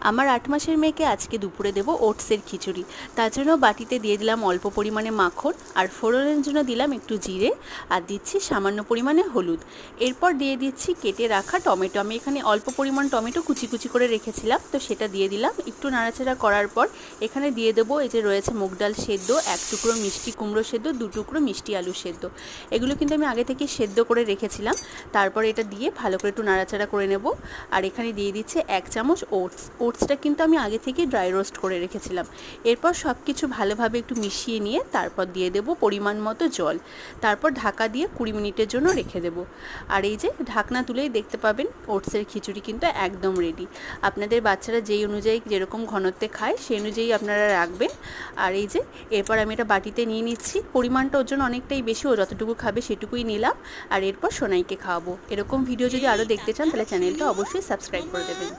আমার 8 মাসের মেয়েকে আজকে দুপুরে দেবো ওটসের খিচুড়ি। তার জন্য বাটিতে দিয়ে দিলাম অল্প পরিমাণে মাখন, আর ফোড়নের জন্য দিলাম একটু জিরে, আর দিচ্ছি সামান্য পরিমাণে হলুদ। এরপর দিয়ে দিচ্ছি কেটে রাখা টমেটো। আমি এখানে অল্প পরিমাণ টমেটো কুচি কুচি করে রেখেছিলাম, তো সেটা দিয়ে দিলাম। একটু নাড়াচাড়া করার পর এখানে দিয়ে দেবো এই যে রয়েছে মুগ ডাল সেদ্ধ, 1 টুকরো মিষ্টি কুমড়ো সেদ্ধ, 2 টুকরো মিষ্টি আলু সেদ্ধ। এগুলো কিন্তু আমি আগে থেকে সেদ্ধ করে রেখেছিলাম। তারপর এটা দিয়ে ভালো করে একটু নাড়াচাড়া করে নেব। আর এখানে দিয়ে দিচ্ছে 1 চামচ ওটসটা কিন্তু আমি আগে থেকে ড্রাই রোস্ট করে রেখেছিলাম। এরপর সব কিছু ভালোভাবে একটু মিশিয়ে নিয়ে তারপর দিয়ে দেব পরিমাণ মতো জল। তারপর ঢাকা দিয়ে 20 মিনিটের জন্য রেখে দেব। আর এই যে ঢাকনা তুলেই দেখতে পাবেন ওটসের খিচুড়ি কিন্তু একদম রেডি। আপনাদের বাচ্চারা যেই অনুযায়ী যেরকম ঘনত্বে খায় সেই অনুযায়ী আপনারা রাখবেন। আর এই যে এরপর আমি এটা বাটিতে নিয়ে নিচ্ছি। পরিমাণটা ওর জন্য অনেকটাই বেশি, ও যতটুকু খাবে সেটুকুই নিলাম। আর এরপর সোনাইকে খাওয়াবো। এরকম ভিডিও যদি আরও দেখতে চান তাহলে চ্যানেলটা অবশ্যই সাবস্ক্রাইব করে দেবেন।